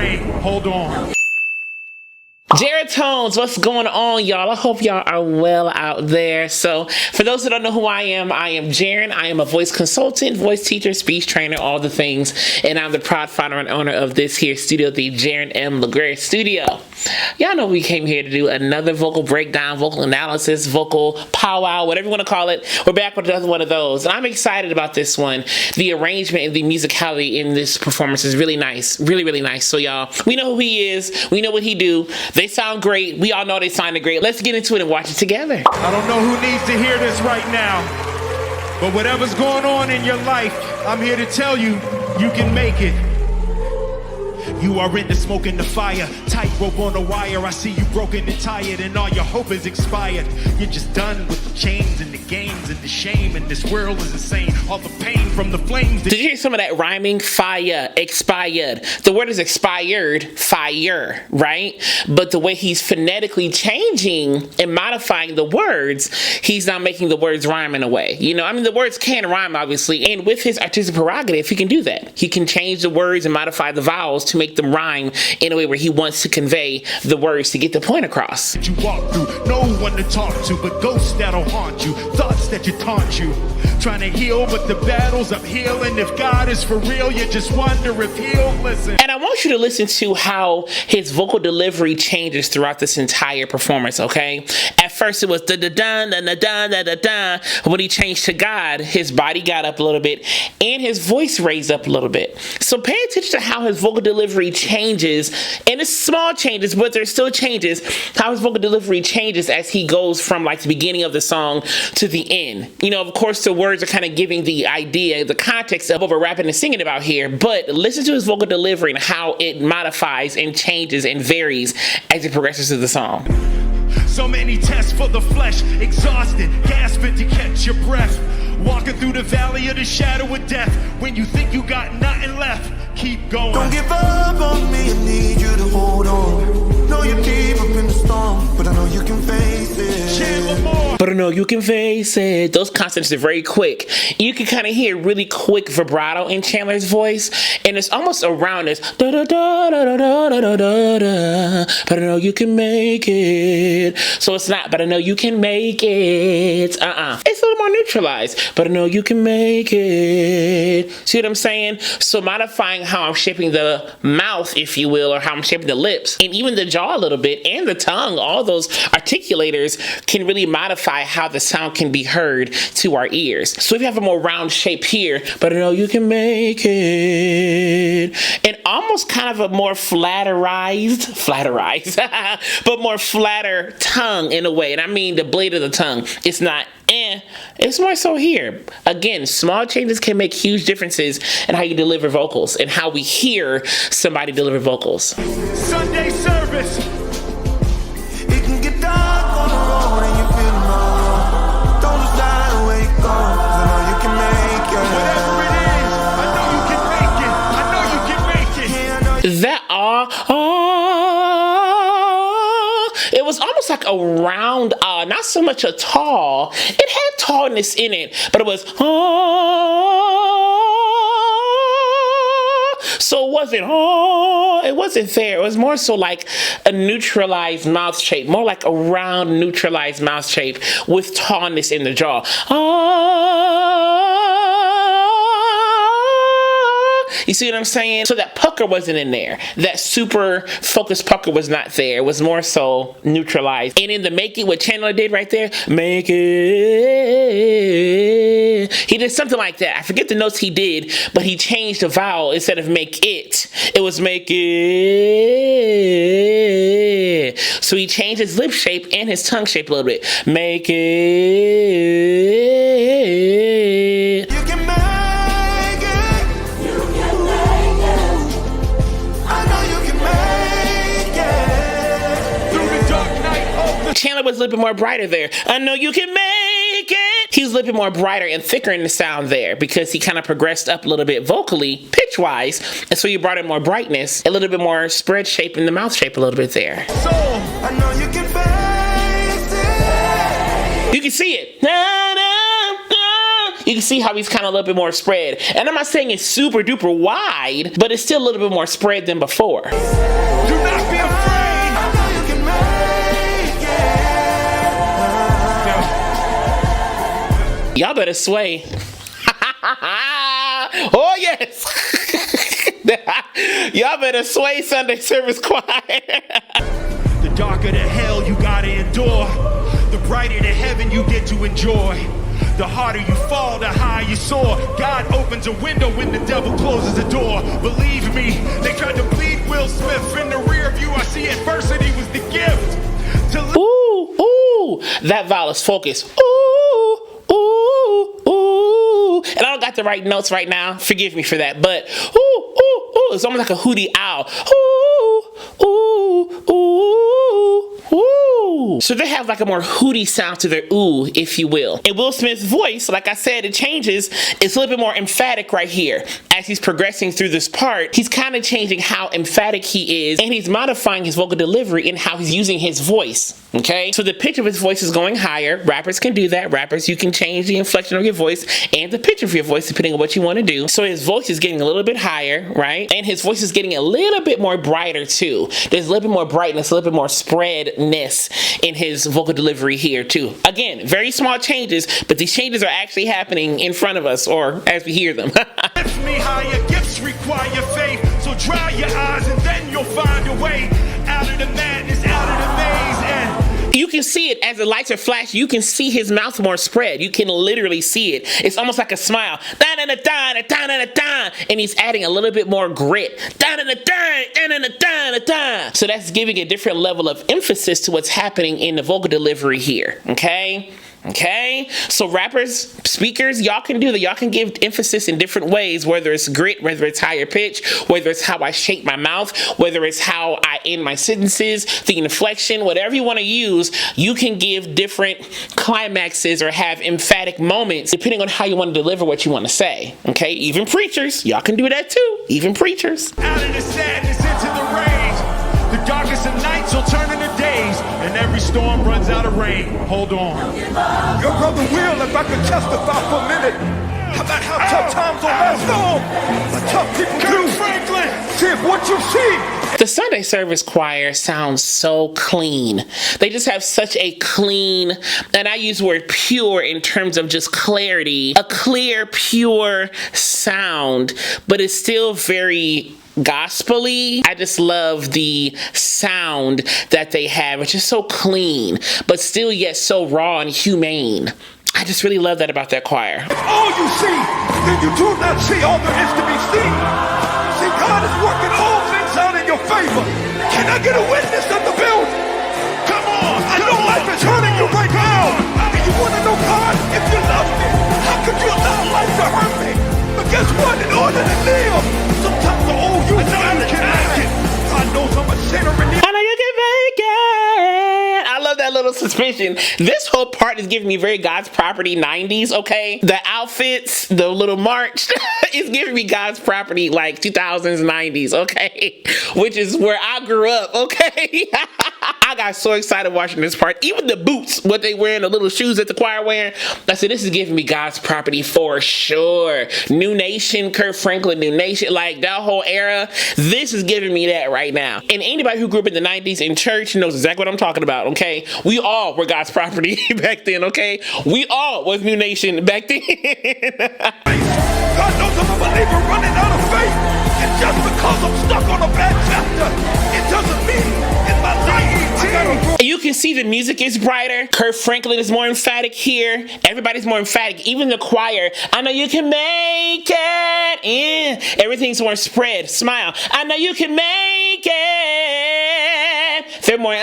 brain. Hold on. Jared Tones, what's going on, y'all? I hope y'all are well out there. So for those that don't know who I am Jaren. I am a voice consultant, voice teacher, speech trainer, all the things. And I'm the proud founder and owner of this here studio, the Jaren M. LaGuerre Studio. Y'all know we came here to do another vocal breakdown, vocal analysis, vocal powwow, whatever you want to call it. We're back with another one of those. And I'm excited about this one. The arrangement and the musicality in this performance is really nice. Really, really nice. So y'all, we know who he is. We know what he do. They sound great. We all know they sounded great. Let's get into it and watch it together. I don't know who needs to hear this right now, but whatever's going on in your life, I'm here to tell you, you can make it. You are in the smoke and the fire, tightrope on the wire. I see you broken and tired, and all your hope is expired. You're just done with the chains and the games and the shame, and this world is insane. All the pain from the flames. Did you hear some of that rhyming? Fire, expired. The word is expired, fire, right? But the way he's phonetically changing and modifying the words, he's not making the words rhyme in a way. You know, I mean, the words can rhyme, obviously, and with his artistic prerogative, he can do that. He can change the words and modify the vowels to make them rhyme in a way where he wants to convey the words to get the point across. You walk through, no one to talk to, but ghosts that'll haunt you, thoughts that you taunt you. Trying to heal, but the battle's uphill, and if God is for real, you just wonder if he'll listen. And I want you to listen to how his vocal delivery changes throughout this entire performance, okay? At first it was da-da-dun, da-da-dun, da-da-dun. When he changed to God, his body got up a little bit, and his voice raised up a little bit. So pay attention to how his vocal delivery changes, and it's small changes, but there's still changes, how his vocal delivery changes as he goes from like the beginning of the song to the end. You know, of course, the words are kind of giving the idea, the context of what we're rapping and singing about here, but listen to his vocal delivery and how it modifies and changes and varies as it progresses through the song. So many tests for the flesh, exhausted, gasping to catch your breath. Walking through the valley of the shadow of death. When you think you got nothing left, keep going. Don't give up on me, I need you to hold on. Know you're deep up in the storm, but I know you can face it. Chandler Moore. But I know you can face it. Those consonants are very quick. You can kind of hear really quick vibrato in Chandler's voice, and it's almost around this da da da da da da da da da. But I know you can make it. So it's not, but I know you can make it. It's a little more neutralized. But I know you can make it. See what I'm saying? So modifying how I'm shaping the mouth, if you will, or how I'm shaping the lips, and even the jaw a little bit, and the tongue, all those articulators can really modify how the sound can be heard to our ears. So if you have a more round shape here, but I know you can make it, and almost kind of a more flatterized, but more flatter tongue in a way. And I mean the blade of the tongue. It's not it's more so here. Again, small changes can make huge differences in how you deliver vocals and how we hear somebody deliver vocals. Sunday service. It can get dark on the road and you feel alone. Don't lose sight of where you're going, 'cause I know you can make it. Whatever it is, I know you can make it. I know you can make it. Yeah, I know you. That it was almost like a round not so much a tall. It had tallness in it, but it was so it wasn't there. It was more so like a neutralized mouth shape, more like a round neutralized mouth shape with tallness in the jaw. You see what I'm saying? So that pucker wasn't in there. That super focused pucker was not there. It was more so neutralized. And in the make it, what Chandler did right there, make it, he did something like that. I forget the notes he did, but he changed the vowel. Instead of make it, it was make it. So he changed his lip shape and his tongue shape a little bit. Make it. You can make it. Chandler was a little bit more brighter there. I know you can make it. He was a little bit more brighter and thicker in the sound there because he kind of progressed up a little bit vocally, pitch-wise, and so you brought in more brightness, a little bit more spread shape in the mouth shape a little bit there. So, I know you can face it. You can see it. Na, na, na. You You can see how he's kind of a little bit more spread. And I'm not saying it's super duper wide, but it's still a little bit more spread than before. Do not be afraid. I know you can make it. Y'all better sway. Oh, yes. Y'all better sway, Sunday Service Choir. The darker the hell you gotta endure, the brighter the heaven you get to enjoy. The harder you fall, the higher you soar. God opens a window when the devil closes the door. Believe me, they tried to bleed Will Smith. In the rear view, I see adversity was the gift. Ooh, that vowel is focused. Ooh. And I don't got the right notes right now. Forgive me for that. But ooh. It's almost like a hootie owl. Ooh. So they have like a more hooty sound to their ooh, if you will. And Will Smith's voice, like I said, it changes. It's a little bit more emphatic right here. As he's progressing through this part, he's kind of changing how emphatic he is, and he's modifying his vocal delivery and how he's using his voice. Okay? So the pitch of his voice is going higher. Rappers can do that. Rappers, you can change the inflection of your voice and the pitch of your voice depending on what you want to do. So his voice is getting a little bit higher, right? And his voice is getting a little bit more brighter too. There's a little bit more brightness, a little bit more spreadness in his vocal delivery here too. Again, very small changes, but these changes are actually happening in front of us, or as we hear them. Lift me higher, gifts require faith. So dry your eyes and then you'll find a way out of the madness, out of the maze. And you can see it as the lights are flashing. You can see his mouth more spread. You can literally see it. It's almost like a smile. And he's adding a little bit more grit. So that's giving a different level of emphasis to what's happening in the vocal delivery here. Okay? So rappers, speakers, y'all can do that. Y'all can give emphasis in different ways, whether it's grit, whether it's higher pitch, whether it's how I shape my mouth, whether it's how I end my sentences, the inflection, whatever you want to use, you can give different climaxes or have emphatic moments depending on how you want to deliver what you want to say. Okay? Even preachers, y'all can do that too. Even preachers. out of the sadness into the rage. The darkest of nights will turn into days, and every storm runs out of rain. Hold on. Your brother Will, if I could testify for a minute about how tough times on that storm, like tough people do. Franklin! See if what you see. The Sunday Service Choir sounds so clean. They just have such a clean, and I use the word pure in terms of just clarity, a clear, pure sound, but it's still very gospel-y. I just love the sound that they have, which is so clean, but still yet so raw and humane. I just really love that about that choir. All you see, then you do not see all there is to be seen. See, God is working all things out in your favor. Can I get a witness in the building? Come on! I know life is hurting you right now. And you want to know God, if you love me, how could you allow life to hurt me? But guess what? In order to live, sometimes I owe you time. God knows I'm a sinner in the I know you can make it. I love that little suspicion. This whole part is giving me very God's Property 90s, okay? The outfits, the little march, is giving me God's Property like 2000s, 90s, okay? Which is where I grew up, okay? I got so excited watching this part. Even the boots, what they wearing, the little shoes that the choir wearing. I said, this is giving me God's Property for sure. New Nation, Kirk Franklin, New Nation, like that whole era. This is giving me that right now. And anybody who grew up in the 90s in church knows exactly what I'm talking about, okay? We all were God's property back then, okay? We all was New Nation back then. God knows I'm a believer running out of faith. And just because I'm stuck on a bad chapter, it doesn't mean in my life I gotta grow. You can see the music is brighter. Kirk Franklin is more emphatic here. Everybody's more emphatic. Even the choir. I know you can make it. Yeah. Everything's more spread. Smile. I know you can make it. They're more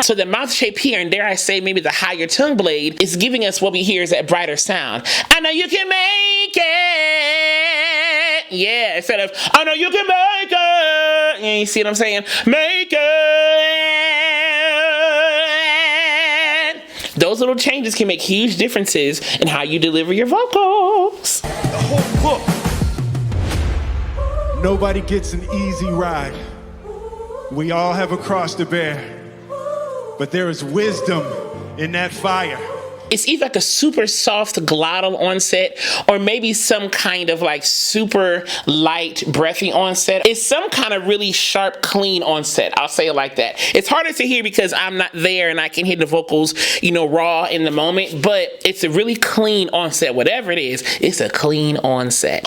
So the mouth shape here, and dare I say maybe the higher tongue blade, is giving us what we hear is that brighter sound. I know you can make it. Yeah, instead of I know you can make it. Yeah, you see what I'm saying? Make it. Those little changes can make huge differences in how you deliver your vocals. The whole book. Nobody gets an easy ride. We all have a cross to bear. But there is wisdom in that fire. It's either like a super soft glottal onset or maybe some kind of like super light breathy onset. It's some kind of really sharp, clean onset. I'll say it like that. It's harder to hear because I'm not there and I can hear the vocals, you know, raw in the moment, but it's a really clean onset. Whatever it is, it's a clean onset.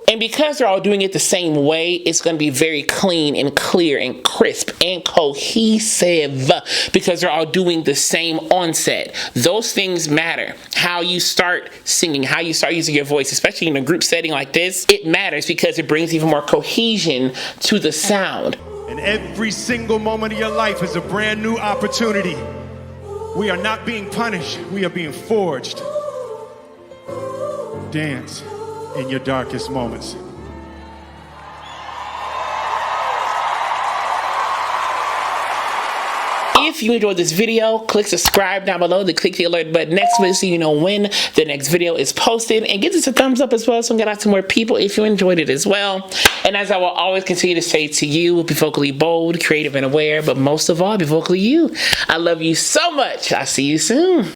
And because they're all doing it the same way, it's going to be very clean and clear and crisp and cohesive because they're all doing the same onset. Those things matter. How you start singing, how you start using your voice, especially in a group setting like this, it matters because it brings even more cohesion to the sound. And every single moment of your life is a brand new opportunity. We are not being punished, we are being forged. Dance in your darkest moments. If you enjoyed this video, click subscribe down below, then click the alert button next to it so you know when the next video is posted, and give this a thumbs up as well so we can get out to more people if you enjoyed it as well. And as I will always continue to say to you, be vocally bold, creative, and aware, but most of all, be vocally you. I love you so much. I'll see you soon.